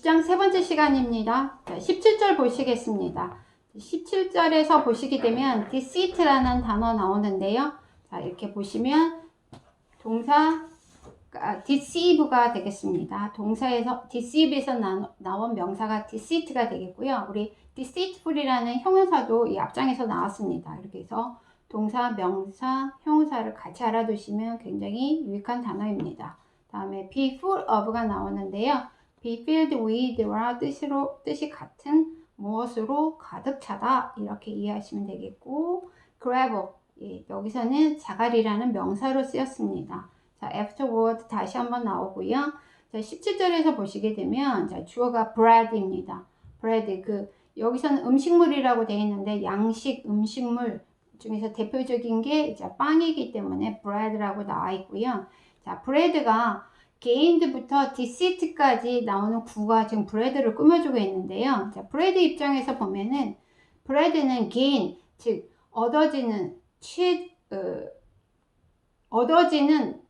10장 세 번째 시간입니다. 17절 보시겠습니다. 17절에서 보시게 되면 deceit라는 단어 나오는데요. 자, 이렇게 보시면 동사 deceive가 되겠습니다. 동사에서 deceive에서 나온 명사가 deceit가 되겠고요. 우리 deceitful이라는 형용사도 이 앞장에서 나왔습니다. 이렇게 해서 동사, 명사, 형용사를 같이 알아두시면 굉장히 유익한 단어입니다. 다음에 be full of가 나오는데요. be filled with와 뜻이 같은 무엇으로 가득 차다 이렇게 이해하시면 되겠고, grab, 여기서는 자갈이라는 명사로 쓰였습니다. 자, afterward 다시 한번 나오고요. 자, 17절에서 보시게 되면 자, 주어가 bread입니다. bread, 여기서는 음식물이라고 되어 있는데 양식, 음식물 중에서 대표적인 게 이제 빵이기 때문에 bread라고 나와 있고요. 자, bread가 gained부터 deceit까지 나오는 구가 지금 bread를 꾸며주고 있는데요. 자, bread 입장에서 보면은 bread는 gain, 즉 얻어지는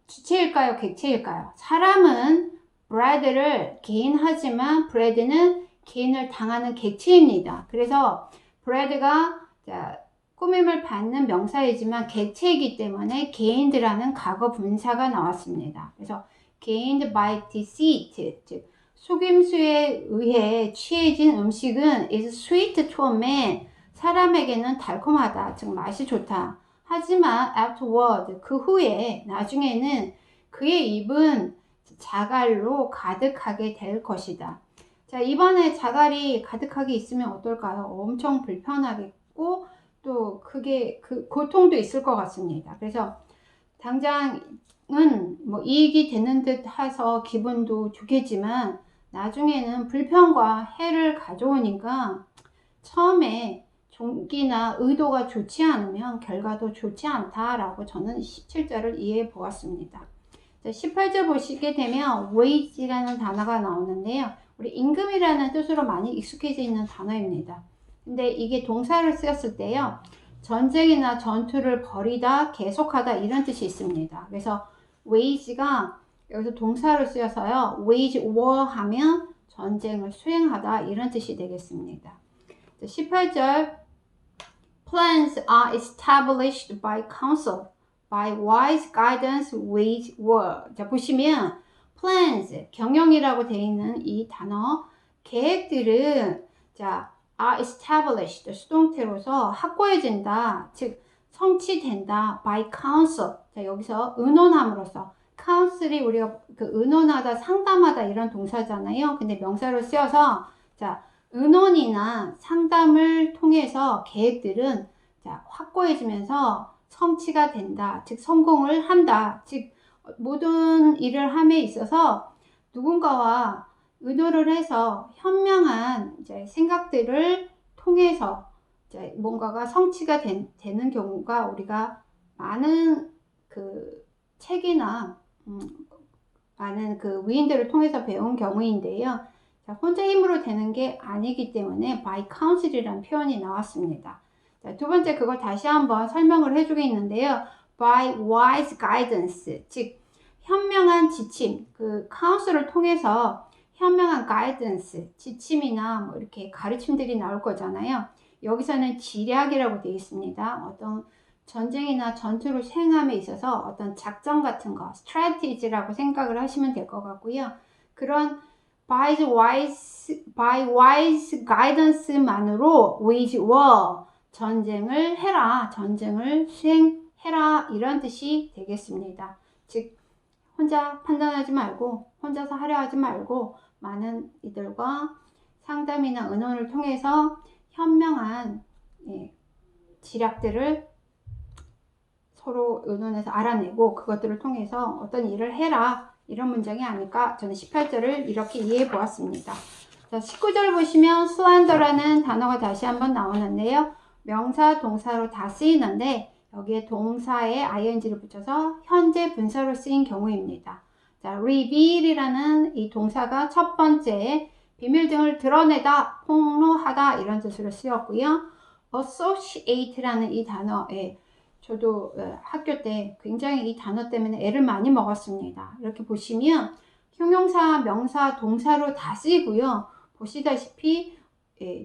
주체일까요? 객체일까요? 사람은 bread를 gain하지만 bread는 gain을 당하는 객체입니다. 그래서 bread가 꾸밈을 받는 명사이지만 객체이기 때문에 gained라는 과거 분사가 나왔습니다. 그래서 gained by deceit, 즉 속임수에 의해 취해진 음식은 is sweet to a man, 사람에게는 달콤하다, 즉 맛이 좋다. 하지만 afterward, 그 후에 나중에는 그의 입은 자갈로 가득하게 될 것이다. 자, 이번에 자갈이 가득하게 있으면 어떨까요? 엄청 불편하겠고 또 그게 고통도 있을 것 같습니다. 그래서 당장은 뭐 이익이 되는 듯 해서 기분도 좋겠지만 나중에는 불편과 해를 가져오니까 처음에 동기나 의도가 좋지 않으면 결과도 좋지 않다라고 저는 17절을 이해해 보았습니다. 18절 보시게 되면 wage라는 단어가 나오는데요. 우리 임금이라는 뜻으로 많이 익숙해져 있는 단어입니다. 근데 이게 동사를 쓰였을 때요. 전쟁이나 전투를 벌이다, 계속하다 이런 뜻이 있습니다. 그래서 wage가 여기서 동사로 쓰여서요. wage war 하면 전쟁을 수행하다 이런 뜻이 되겠습니다. 18절 Plans are established by counsel, by wise guidance wage war. 자, 보시면 plans, 경영이라고 되어 있는 이 단어, 계획들은 자, are established, 수동태로서 확고해진다, 즉 성취된다, by counsel. 자, 여기서 의논함으로써 counsel이 우리가 의논하다, 상담하다 이런 동사잖아요. 근데 명사로 쓰여서 자, 의논이나 상담을 통해서 계획들은 자, 확고해지면서 성취가 된다. 즉 성공을 한다. 즉 모든 일을 함에 있어서 누군가와 의논을 해서 현명한 이제 생각들을 통해서 이제 뭔가가 성취가 되는 경우가 우리가 많은 책이나 많은 위인들을 통해서 배운 경우인데요. 자, 혼자 힘으로 되는 게 아니기 때문에 by counsel이라는 표현이 나왔습니다. 자, 두 번째 그걸 다시 한번 설명을 해주겠는데요. by wise guidance, 즉 현명한 지침, counsel을 통해서 현명한 guidance, 지침이나 뭐 이렇게 가르침들이 나올 거잖아요. 여기서는 지략이라고 되어 있습니다. 어떤 전쟁이나 전투를 수행함에 있어서 어떤 작전 같은 거, strategy라고 생각을 하시면 될 것 같고요. 그런 by wise guidance만으로 wage war, 전쟁을 해라, 전쟁을 수행해라 이런 뜻이 되겠습니다. 즉 혼자 판단하지 말고 혼자서 하려 하지 말고 많은 이들과 상담이나 의논을 통해서 현명한 지략들을 서로 의논해서 알아내고 그것들을 통해서 어떤 일을 해라 이런 문장이 아닐까 저는 18절을 이렇게 이해해 보았습니다. 자, 19절 보시면 slander라는 단어가 다시 한번 나오는데요. 명사, 동사로 다 쓰이는데 여기에 동사에 ing를 붙여서 현재 분사로 쓰인 경우입니다. 자, reveal이라는 이 동사가 첫 번째 비밀 등을 드러내다, 폭로하다 이런 뜻으로 쓰였고요. associate라는 이 단어에 저도 학교 때 굉장히 이 단어 때문에 애를 많이 먹었습니다. 이렇게 보시면 형용사, 명사, 동사로 다 쓰이고요. 보시다시피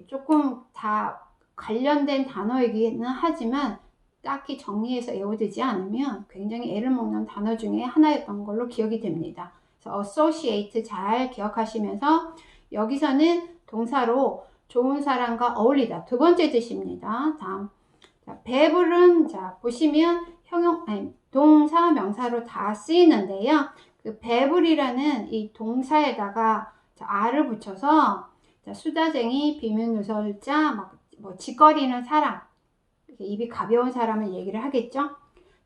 조금 다 관련된 단어이기는 하지만 딱히 정리해서 외워두지 않으면 굉장히 애를 먹는 단어 중에 하나였던 걸로 기억이 됩니다. 그래서 associate 잘 기억하시면서 여기서는 동사로 좋은 사람과 어울리다 두 번째 뜻입니다. 다음 자, 배불은 자 보시면 동사 명사로 다 쓰이는데요. 그 배불이라는 이 동사에다가 자, 아를 붙여서 자, 수다쟁이, 비밀누설자, 뭐 짓거리는 사람, 입이 가벼운 사람을 얘기를 하겠죠.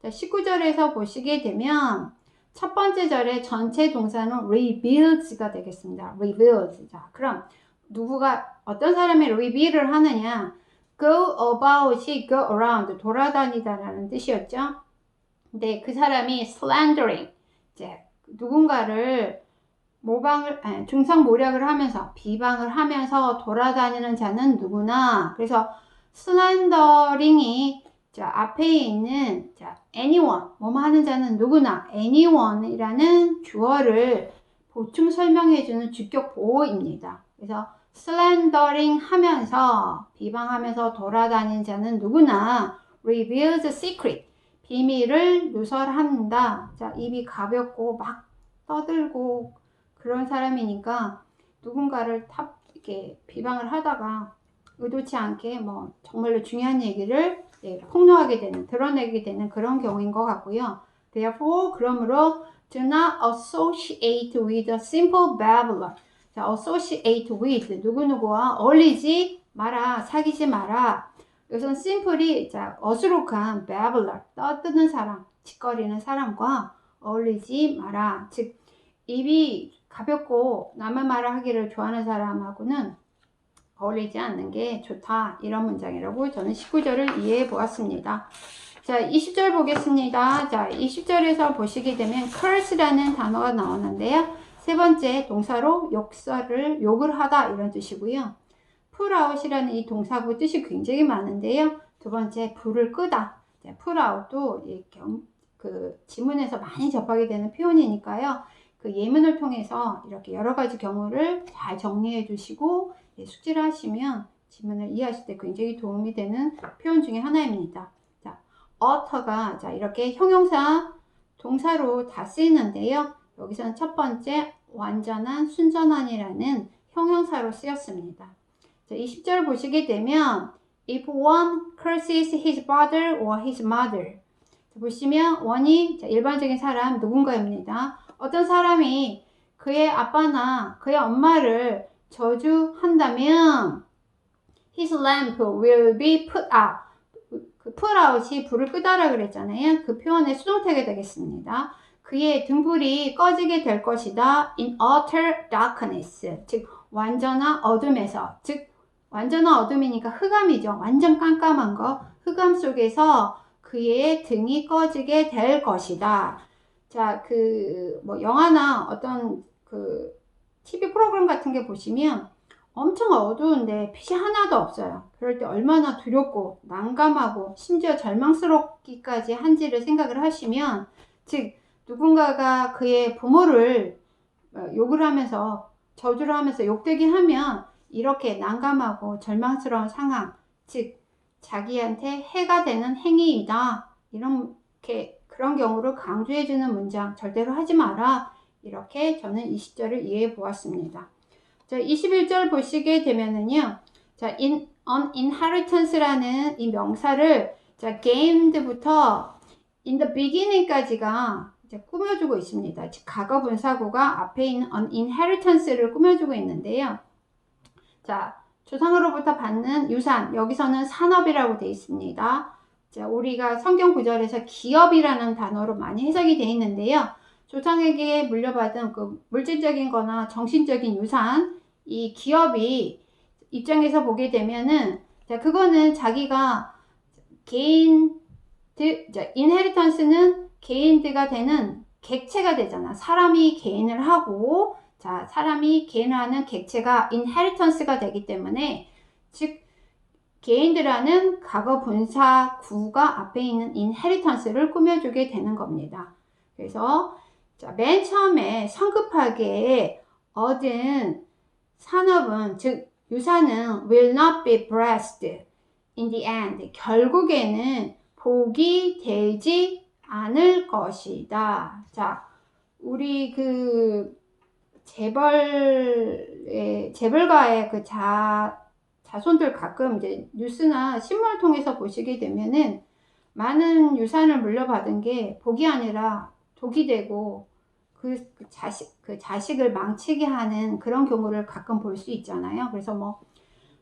자, 19절에서 보시게 되면 첫 번째 절의 전체 동사는 reveals가 되겠습니다. reveals. 자, 그럼 누구가 어떤 사람이 reveal을 하느냐? go about이 go around 돌아다니다라는 뜻이었죠. 근데 그 사람이 slandering 이제 누군가를 중상모략을 하면서 비방을 하면서 돌아다니는 자는 누구나. 그래서 slandering이 자 앞에 있는 자 anyone 뭐뭐 하는 자는 누구나 anyone이라는 주어를 보충 설명해주는 주격 보호입니다. 그래서 slandering 하면서 비방하면서 돌아다니는 자는 누구나 reveals secret 비밀을 누설한다. 자 입이 가볍고 막 떠들고 그런 사람이니까 누군가를 이렇게 비방을 하다가 의도치 않게 뭐 정말로 중요한 얘기를 폭로하게 되는 드러내게 되는 그런 경우인 것 같고요. Therefore 그러므로 do not associate with a simple babbler. 자, associate with 누구누구와 어울리지 마라, 사귀지 마라. 여기서는 simple이 자 어수룩한 babbler 떠드는 사람, 짓거리는 사람과 어울리지 마라. 즉 입이 가볍고 남의 말을 하기를 좋아하는 사람하고는 어울리지 않는 게 좋다. 이런 문장이라고 저는 19절을 이해해 보았습니다. 자, 20절 보겠습니다. 자, 20절에서 보시게 되면 curse라는 단어가 나오는데요. 세 번째 동사로 욕을 하다 이런 뜻이고요. pull out이라는 이 동사구 뜻이 굉장히 많은데요. 두 번째 불을 끄다. pull out도 그 지문에서 많이 접하게 되는 표현이니까요. 그 예문을 통해서 이렇게 여러 가지 경우를 잘 정리해 주시고 숙지를 하시면 지문을 이해하실 때 굉장히 도움이 되는 표현 중에 하나입니다. 자, utter가 자 이렇게 형용사 동사로 다 쓰이는데요. 여기서는 첫 번째 완전한, 순전한이라는 형용사로 쓰였습니다. 자, 20절 보시게 되면 if one curses his brother or his mother 자, 보시면 one이 자, 일반적인 사람 누군가입니다. 어떤 사람이 그의 아빠나 그의 엄마를 저주한다면 his lamp will be put out. 그 put out이 불을 끄다라 그랬잖아요. 그 표현의 수동태가 되겠습니다. 그의 등불이 꺼지게 될 것이다. in utter darkness. 즉 완전한 어둠에서. 즉 완전한 어둠이니까 흑암이죠. 완전 깜깜한 거. 흑암 속에서 그의 등이 꺼지게 될 것이다. 자, 뭐 영화나 어떤 TV 프로그램 같은 게 보시면 엄청 어두운데 빛이 하나도 없어요. 그럴 때 얼마나 두렵고 난감하고 심지어 절망스럽기까지 한지를 생각을 하시면 즉 누군가가 그의 부모를 욕을 하면서 저주를 하면서 욕되게 하면 이렇게 난감하고 절망스러운 상황 즉 자기한테 해가 되는 행위이다. 이렇게 그런 경우를 강조해주는 문장 절대로 하지 마라. 이렇게 저는 20절을 이해해 보았습니다. 자, 21절 보시게 되면은요. 자, inheritance라는 이 명사를 자, gained부터 in the beginning까지가 이제 꾸며주고 있습니다. 즉, 과거 분사구가 앞에 있는 inheritance를 꾸며주고 있는데요. 자, 조상으로부터 받는 유산, 여기서는 산업이라고 되어 있습니다. 자, 우리가 성경 구절에서 기업이라는 단어로 많이 해석이 되어 있는데요. 조상에게 물려받은 그 물질적인 거나 정신적인 유산, 이 기업이 입장에서 보게 되면은, 자, 그거는 자기가 인헤리턴스는 개인드가 되는 객체가 되잖아. 사람이 개인을 하고, 자, 사람이 개인을 하는 객체가 인헤리턴스가 되기 때문에, 즉, 개인들하는 과거 분사 구가 앞에 있는 인헤리턴스를 꾸며주게 되는 겁니다. 그래서 자, 맨 처음에 성급하게 얻은 산업은, 즉 유산은 will not be blessed in the end. 결국에는 복이 되지 않을 것이다. 자, 우리 그 재벌가의 그 자손들 가끔 이제 뉴스나 신문을 통해서 보시게 되면은 많은 유산을 물려받은 게 복이 아니라 독이 되고 그 자식을 망치게 하는 그런 경우를 가끔 볼 수 있잖아요. 그래서 뭐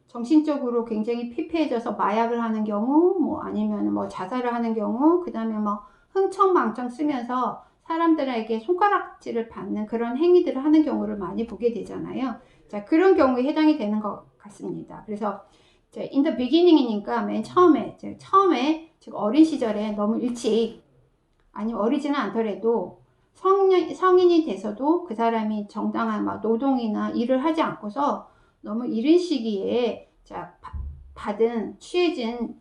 정신적으로 굉장히 피폐해져서 마약을 하는 경우, 뭐 아니면 뭐 자살을 하는 경우, 그 다음에 뭐 흥청망청 쓰면서 사람들에게 손가락질을 받는 그런 행위들을 하는 경우를 많이 보게 되잖아요. 자, 그런 경우에 해당이 되는 것 같습니다. 그래서 in the beginning이니까 맨 처음에, 즉 어린 시절에 너무 일찍, 아니 어리지는 않더라도 성인이 돼서도 그 사람이 정당한 막 노동이나 일을 하지 않고서 너무 이른 시기에 취해진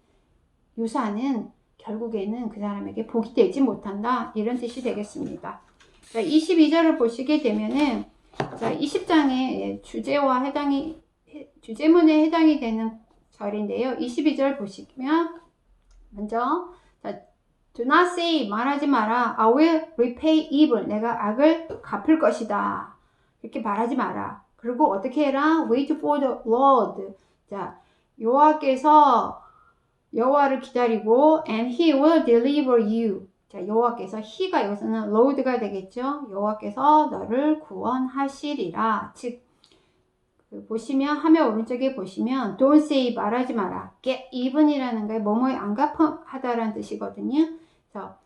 유산은 결국에는 그 사람에게 복이 되지 못한다, 이런 뜻이 되겠습니다. 자, 22절을 보시게 되면은, 자, 20장의 주제문에 해당이 되는 절인데요. 22절 보시면 먼저, 자, do not say, 말하지 마라. I will repay evil. 내가 악을 갚을 것이다. 이렇게 말하지 마라. 그리고 어떻게 해라? Wait for the Lord. 자, 여호와를 기다리고 and he will deliver you. 자, 여호와께서, he가 여기서는 Lord가 되겠죠. 여호와께서 너를 구원하시리라. 즉, 보시면 화면 오른쪽에 보시면 don't say, 말하지 마라. get even이라는 게 뭐뭐에 안갚음하다라는 뜻이거든요. 그래서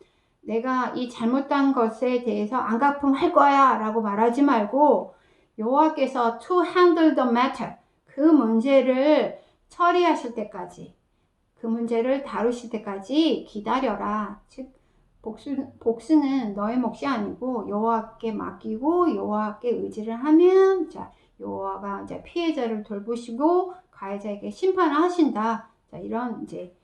내가 이 잘못한 것에 대해서 안갚음할 거야 라고 말하지 말고 여호와께서 to handle the matter, 그 문제를 처리하실 때까지, 그 문제를 다루실 때까지 기다려라. 즉 복수는 너의 몫이 아니고 여호와께 맡기고 여호와께 의지를 하면, 자, 여호와가 이제 피해자를 돌보시고 가해자에게 심판을 하신다. 자, 이런 이제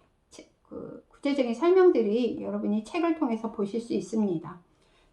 구체적인 설명들이 여러분이 책을 통해서 보실 수 있습니다.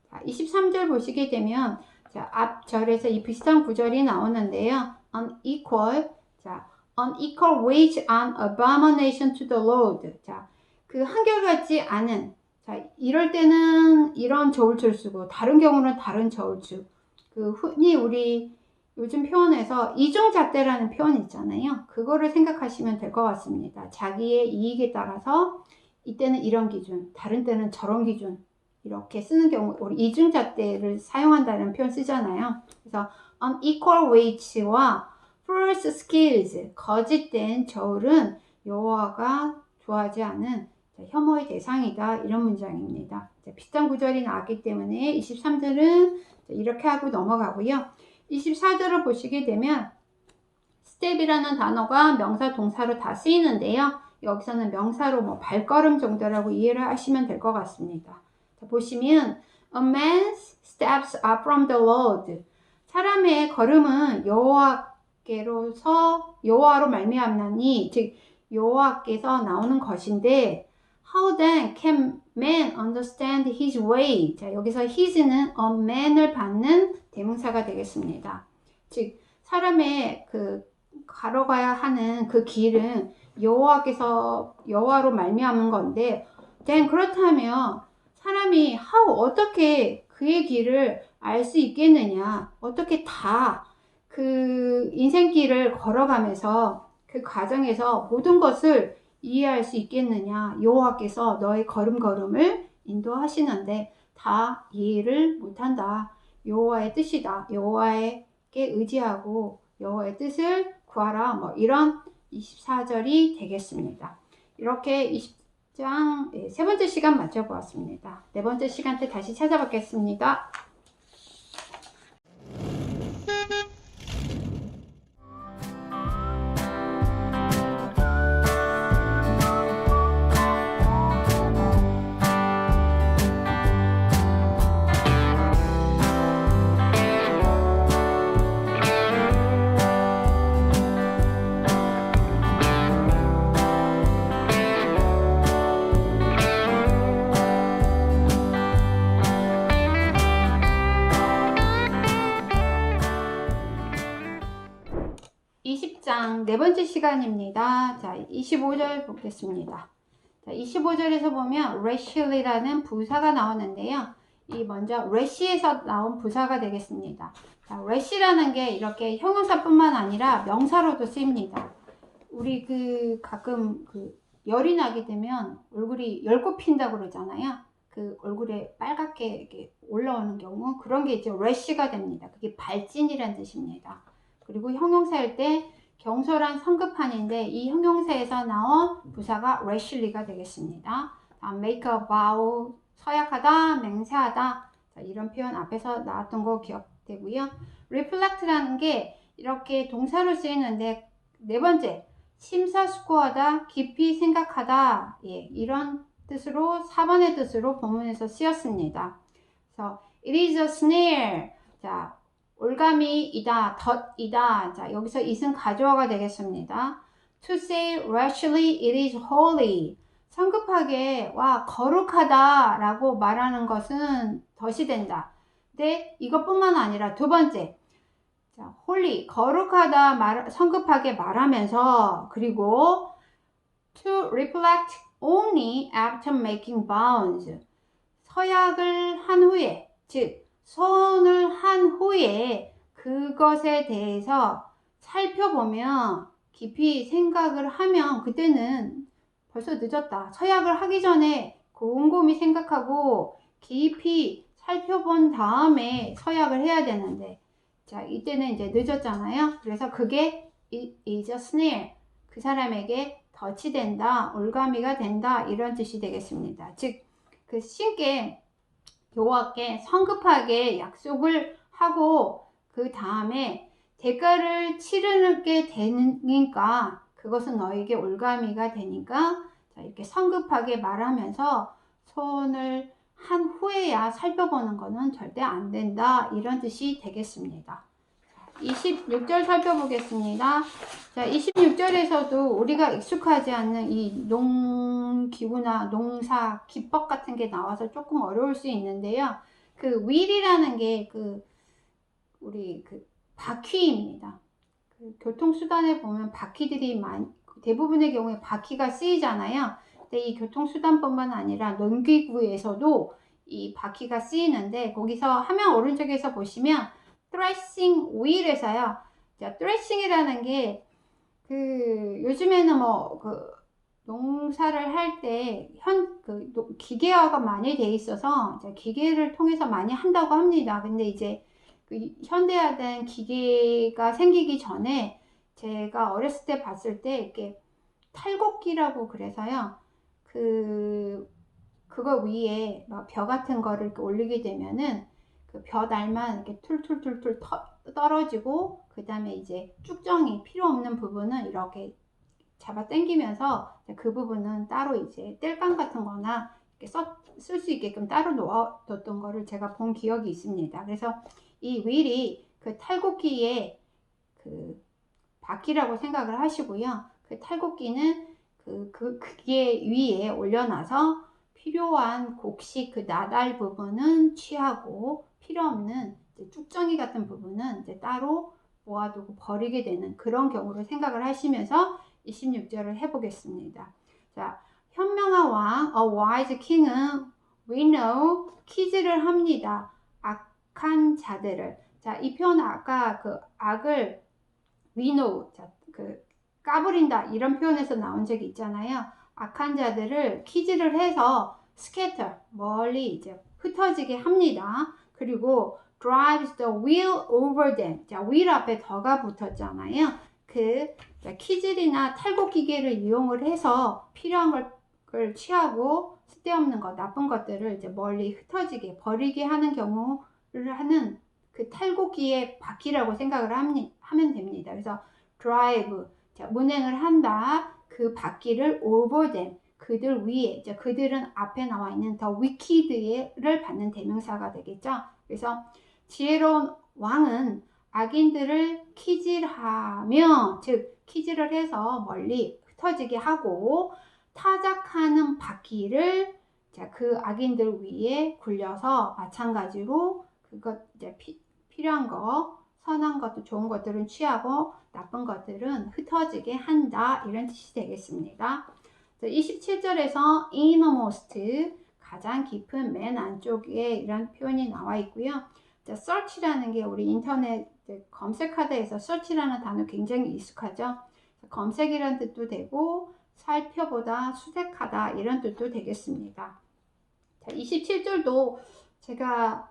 자, 23절 보시게 되면, 자, 앞 절에서 이 비슷한 구절이 나오는데요. unequal, 자, unequal wage and abomination to the Lord. 자, 그 한결같지 않은, 자, 이럴 때는 이런 저울줄 쓰고 다른 경우는 다른 저울줄. 그 흔히 우리 요즘 표현에서 이중잣대라는 표현 있잖아요. 그거를 생각하시면 될 것 같습니다. 자기의 이익에 따라서 이때는 이런 기준, 다른 때는 저런 기준, 이렇게 쓰는 경우, 우리 이중잣대를 사용한다는 표현 쓰잖아요. 그래서 unequal wage와 false skills, 거짓된 저울은 여호와가 좋아하지 않은 혐오의 대상이다, 이런 문장입니다. 비슷한 구절이 나왔기 때문에 23절은 이렇게 하고 넘어가고요. 24절을 보시게 되면 스텝이라는 단어가 명사 동사로 다 쓰이는데요. 여기서는 명사로 뭐 발걸음 정도라고 이해를 하시면 될 것 같습니다. 자, 보시면 a man's steps are from the Lord. 사람의 걸음은 여호와로 말미암나니, 즉 여호와께서 나오는 것인데, how then can man understand his way? 자, 여기서 his는 a man을 받는 대명사가 되겠습니다. 즉 사람의 그 걸어가야 하는 그 길은 여호와로 말미암은 건데, then 그렇다면 사람이 어떻게 그의 길을 알 수 있겠느냐? 어떻게 다 그 인생길을 걸어가면서 그 과정에서 모든 것을 이해할 수 있겠느냐? 여호와께서 너의 걸음걸음을 인도하시는데 다 이해를 못한다. 여호와의 뜻이다. 여호와에게 의지하고 여호와의 뜻을 구하라. 뭐 이런 24절이 되겠습니다. 이렇게 20장 세 번째 시간 마쳐보았습니다. 네 번째 시간 때 다시 찾아뵙겠습니다. 일상 네 번째 시간입니다. 자, 25절 보겠습니다. 자, 25절에서 보면 rashly라는 부사가 나오는데요. 이 먼저 rash에서 나온 부사가 되겠습니다. 자, rash라는 게 이렇게 형용사뿐만 아니라 명사로도 쓰입니다. 우리 가끔 열이 나게 되면 얼굴이 열꽃핀다고 그러잖아요. 그 얼굴에 빨갛게 이렇게 올라오는 경우, 그런 게 이제 rash가 됩니다. 그게 발진이란 뜻입니다. 그리고 형용사일 때 경솔한 성급한인데 이 형용사에서 나온 부사가 rashly가 되겠습니다. make a vow, 서약하다, 맹세하다. 자, 이런 표현 앞에서 나왔던 거 기억되고요. reflect라는 게 이렇게 동사로 쓰이는데 네 번째, 심사숙고하다, 깊이 생각하다. 예, 이런 뜻으로 4번의 뜻으로 본문에서 쓰였습니다. 그래서 it is a snare. 자, 올가미이다, 덫이다. 자, 여기서 it은 가주어가 되겠습니다. To say rashly it is holy. 성급하게 와 거룩하다 라고 말하는 것은 덫이 된다. 근데 이것뿐만 아니라 두 번째, 자, holy 거룩하다 성급하게 말하면서, 그리고 to reflect only after making vows. 서약을 한 후에, 즉 서원을 한 후에 그것에 대해서 살펴보면, 깊이 생각을 하면 그때는 벌써 늦었다. 서약을 하기 전에 곰곰이 생각하고 깊이 살펴본 다음에 서약을 해야 되는데, 자, 이때는 이제 늦었잖아요. 그래서 그게 is a snare. 그 사람에게 덫이 된다, 올가미가 된다, 이런 뜻이 되겠습니다. 즉, 그 신께 여호와께 성급하게 약속을 하고 그 다음에 대가를 치르게 되니까 그것은 너에게 올가미가 되니까, 자, 이렇게 성급하게 말하면서 소원을 한 후에야 살펴보는 것은 절대 안 된다, 이런 뜻이 되겠습니다. 26절 살펴보겠습니다. 자, 26절에서도 우리가 익숙하지 않는 이 농기구나 농사 기법 같은 게 나와서 조금 어려울 수 있는데요. 그 wheel이라는 게 우리 바퀴입니다. 교통수단에 보면 바퀴들이 대부분의 경우에 바퀴가 쓰이잖아요. 근데 이 교통수단뿐만 아니라 농기구에서도 이 바퀴가 쓰이는데, 거기서 화면 오른쪽에서 보시면 threshing wheel에서요. 자, threshing이라는 게 요즘에는 농사를 할 때 기계화가 많이 돼 있어서 기계를 통해서 많이 한다고 합니다. 근데 이제 현대화된 기계가 생기기 전에 제가 어렸을 때 봤을 때 이렇게 탈곡기라고 그래서요. 그거 위에 벼 같은 거를 이렇게 올리게 되면은 그 벼날만 이렇게 툴툴툴툴 떨어지고, 그 다음에 이제 쭉정이 필요 없는 부분은 이렇게 잡아 당기면서 그 부분은 따로 이제 땔감 같은 거나 쓸 수 있게끔 따로 놓아뒀던 거를 제가 본 기억이 있습니다. 그래서 이 윌이 그 탈곡기의 바퀴라고 생각을 하시고요. 그 탈곡기는 기계 위에 올려놔서 필요한 곡식 나달 부분은 취하고 필요 없는 쭉정이 같은 부분은 이제 따로 모아두고 버리게 되는 그런 경우를 생각을 하시면서 26절을 해보겠습니다. 자, 현명한 왕, a wise king은 we know, 키즈를 합니다. 악한 자들을. 자, 이 표현은 아까 악을 we know, 자, 까부린다, 이런 표현에서 나온 적이 있잖아요. 악한 자들을 키즈를 해서 scatter, 멀리 이제 흩어지게 합니다. 그리고 drives the wheel over them. 자, wheel 앞에 더가 붙었잖아요. 키즐이나 탈곡 기계를 이용을 해서 필요한 걸 취하고 쓸데없는 것, 나쁜 것들을 이제 멀리 흩어지게 버리게 하는 경우를 하는 그 탈곡기의 바퀴라고 생각을 하면 됩니다. 그래서 drive, 자, 운행을 한다. 그 바퀴를 over them, 그들 위에, 자, 그들은 앞에 나와 있는 the wicked를 받는 대명사가 되겠죠. 그래서 지혜로운 왕은 악인들을 키질하며, 즉 키질을 해서 멀리 흩어지게 하고, 타작하는 바퀴를 그 악인들 위에 굴려서 마찬가지로 그것 이제 필요한 거 선한 것도 좋은 것들은 취하고 나쁜 것들은 흩어지게 한다. 이런 뜻이 되겠습니다. 27절에서 innermost 가장 깊은 맨 안쪽에 이런 표현이 나와 있고요. search라는 게 우리 인터넷 검색하다 해서 search라는 단어 굉장히 익숙하죠. 검색이라는 뜻도 되고 살펴보다, 수색하다 이런 뜻도 되겠습니다. 자, 27절도 제가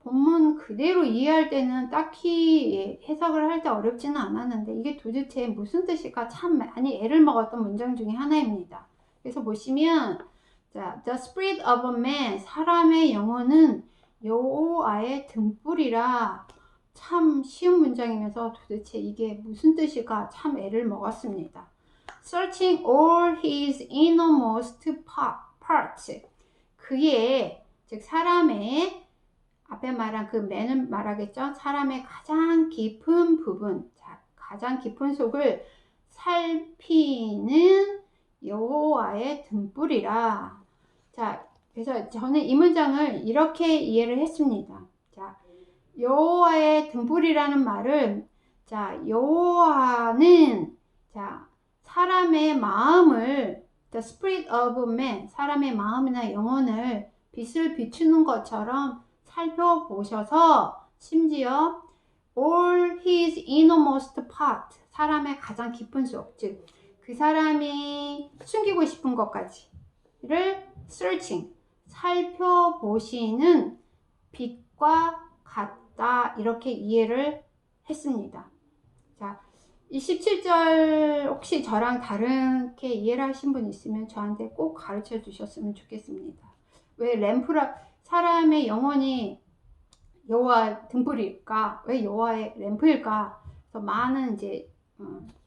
본문 그대로 이해할 때는 딱히 해석을 할 때 어렵지는 않았는데 이게 도대체 무슨 뜻일까 참 많이 애를 먹었던 문장 중에 하나입니다. 그래서 보시면 자, The spirit of a man, 사람의 영혼은 여호와의 등불이라. 참 쉬운 문장이면서 도대체 이게 무슨 뜻일까 참 애를 먹었습니다. Searching all his innermost parts, 그의 즉 사람의 앞에 말한 그 man은 말하겠죠. 사람의 가장 깊은 부분, 자, 가장 깊은 속을 살피는 여호와의 등불이라. 자, 그래서 저는 이 문장을 이렇게 이해를 했습니다. 자, 여호와의 등불이라는 말은 자, 여호와는 자, 사람의 마음을 the spirit of man, 사람의 마음이나 영혼을 빛을 비추는 것처럼 살펴보셔서 심지어 all his innermost part, 사람의 가장 깊은 속, 즉 그 사람이 숨기고 싶은 것까지를 searching, 살펴보시는 빛과 같다. 이렇게 이해를 했습니다. 자, 27절 혹시 저랑 다르게 이해를 하신 분 있으면 저한테 꼭 가르쳐 주셨으면 좋겠습니다. 왜 램프라, 사람의 영혼이 여호와 등불일까? 왜 여호와의 램프일까? 그래서 많은 이제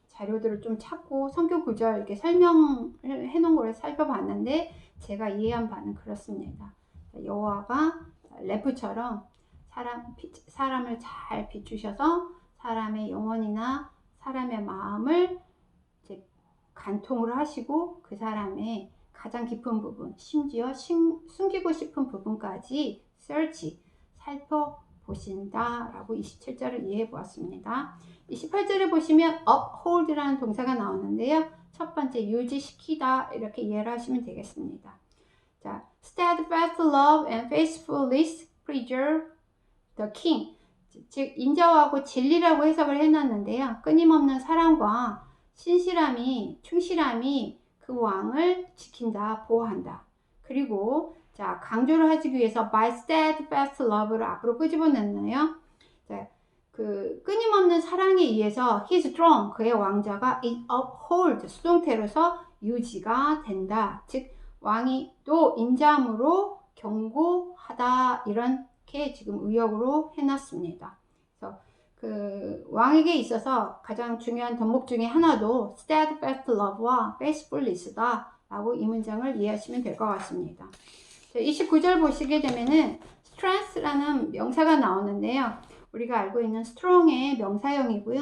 자료들을 좀 찾고 성경 구절 이렇게 설명해 놓은 걸 살펴봤는데 제가 이해한 바는 그렇습니다. 여호와가 램프처럼 사람을 잘 비추셔서 사람의 영혼이나 사람의 마음을 이제 관통을 하시고 그 사람의 가장 깊은 부분, 심지어 숨기고 싶은 부분까지 search, 살펴보신다 라고 27절을 이해해 보았습니다. 28절에 보시면 uphold라는 동사가 나오는데요. 첫 번째 유지시키다 이렇게 이해를 하시면 되겠습니다. 자, steadfast love and faithfulness preserve the king, 즉 인자하고 진리라고 해석을 해놨는데요. 끊임없는 사랑과 신실함이, 충실함이 그 왕을 지킨다, 보호한다. 그리고 자, 강조를 하기 위해서 by steadfast love를 앞으로 끄집어냈네요. 자, 그 끊임없는 사랑에 의해서 his throne, 그의 왕자가 is uphold, 수동태로서 유지가 된다. 즉 왕이 또 인자함으로 경고하다. 이렇게 지금 의역으로 해놨습니다. 그래서 그 왕에게 있어서 가장 중요한 덕목 중에 하나도 steadfast love와 faithfulness다 라고 이 문장을 이해하시면 될 것 같습니다. 29절 보시게 되면은 strength라는 명사가 나오는데요. 우리가 알고 있는 strong의 명사형이고요.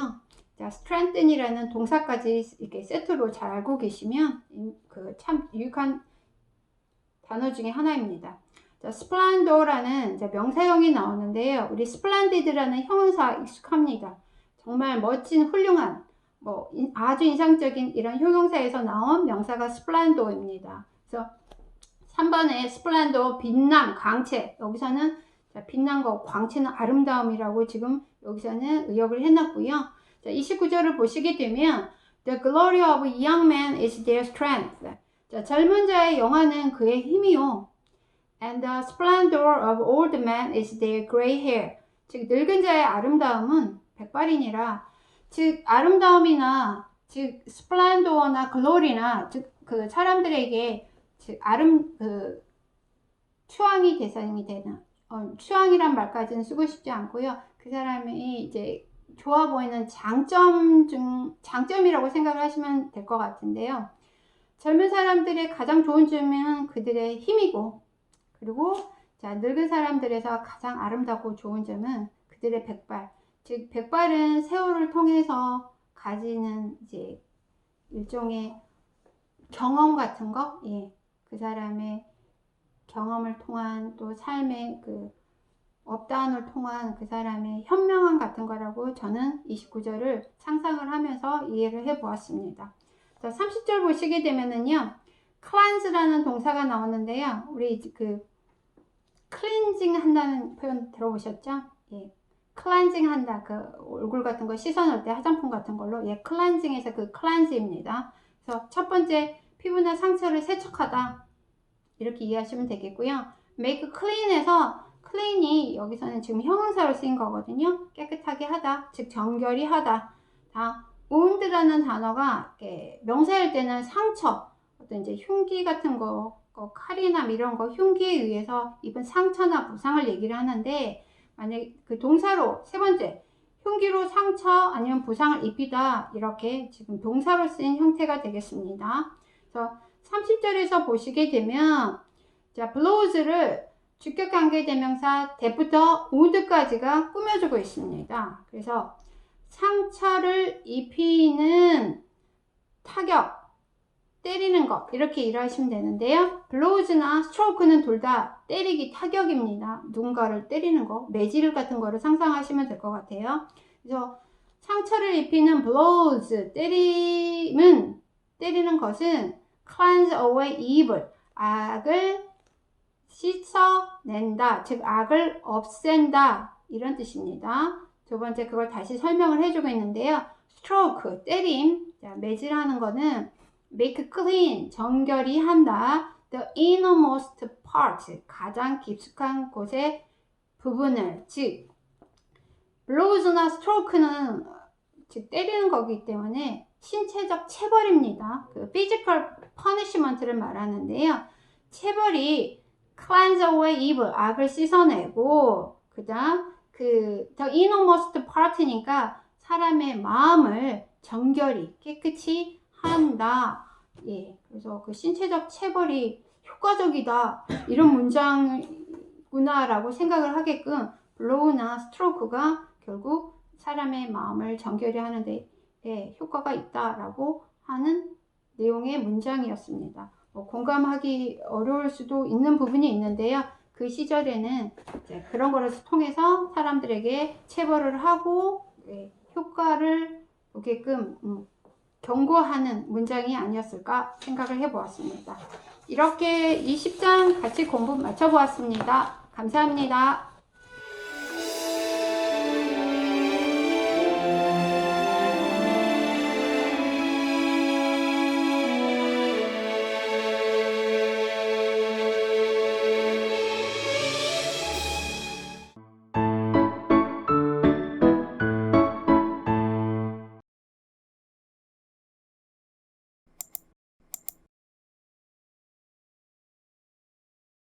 자, strengthen이라는 동사까지 이렇게 세트로 잘 알고 계시면 그 참 유익한 단어 중에 하나입니다. 자, splendor라는 명사형이 나오는데요. 우리 splendid라는 형용사 익숙합니다. 정말 멋진, 훌륭한, 뭐 아주 인상적인 이런 형용사에서 나온 명사가 splendor입니다. 그래서 3번에 splendor, 빛남, 광채. 여기서는 빛난 거, 광채는 아름다움이라고 지금 여기서는 의역을 해놨고요. 자, 29절을 보시게 되면 the glory of a young man is their strength. 자, 젊은 자의 영화는 그의 힘이요. And the splendor of old men is their gray hair. 즉 늙은 자의 아름다움은 백발이니라. 즉 아름다움이나 즉 splendor나 glory나 즉 그 사람들에게 즉 추앙이 대상이 되는 추앙이란 말까지는 쓰고 싶지 않고요. 그 사람이 이제 좋아 보이는 장점이라고 생각을 하시면 될 것 같은데요. 젊은 사람들의 가장 좋은 점은 그들의 힘이고, 그리고 자, 늙은 사람들에서 가장 아름답고 좋은 점은 그들의 백발. 즉 백발은 세월을 통해서 가지는 이제 일종의 경험 같은 거, 예, 그 사람의 경험을 통한 또 삶의 그 업다운을 통한 그 사람의 현명함 같은 거라고 저는 29절을 상상을 하면서 이해를 해 보았습니다. 30절 보시게 되면은요, cleanse라는 동사가 나오는데요. 우리 그 cleansing 한다는 표현 들어보셨죠? 예. cleansing 한다. 그 얼굴 같은 거 씻어놓을 때 화장품 같은 걸로, 예, cleansing에서 그 cleanse입니다. 그래서 첫 번째, 피부나 상처를 세척하다. 이렇게 이해하시면 되겠고요. make clean에서 clean이 여기서는 지금 형용사로 쓰인 거거든요. 깨끗하게 하다, 즉 정결히 하다. 다 wound라는 단어가 명사일 때는 상처, 어떤 이제 흉기 같은 거, 칼이나 이런 거 흉기에 의해서 입은 상처나 부상을 얘기를 하는데, 만약 그 동사로 세 번째 흉기로 상처 아니면 부상을 입히다, 이렇게 지금 동사로 쓰인 형태가 되겠습니다. 그래서 30절에서 보시게 되면 자, blows를 주격 관계 대명사 that부터 wound까지가 꾸며주고 있습니다. 그래서 상처를 입히는 타격, 때리는 것, 이렇게 이해하시면 되는데요. blows나 stroke는 둘 다 때리기, 타격입니다. 누군가를 때리는 거, 매질 같은 거를 상상하시면 될 것 같아요. 그래서 상처를 입히는 blows, 때리는 것은 cleanse away evil, 악을 씻어낸다, 즉 악을 없앤다, 이런 뜻입니다. 두 번째, 그걸 다시 설명을 해주고 있는데요. stroke, 때림, 자, 매질하는 거는 make clean, 정결히 한다. the innermost part, 가장 깊숙한 곳의 부분을, 즉 blows나 stroke는 즉 때리는 거기 때문에 신체적 체벌입니다. 그 physical punishment를 말하는데요. 체벌이 cleanse away evil, 악을 씻어내고, 그 다음 the innermost part니까 사람의 마음을 정결히, 깨끗이 한다. 예, 그래서 그 신체적 체벌이 효과적이다, 이런 문장이구나라고 생각을 하게끔 blow나 stroke가 결국 사람의 마음을 정결히 하는 데 효과가 있다라고 하는 내용의 문장이었습니다. 공감하기 어려울 수도 있는 부분이 있는데요. 그 시절에는 이제 그런 거를 통해서 사람들에게 체벌을 하고 효과를 보게끔 경고하는 문장이 아니었을까 생각을 해보았습니다. 이렇게 이 10장 같이 공부 마쳐보았습니다. 감사합니다.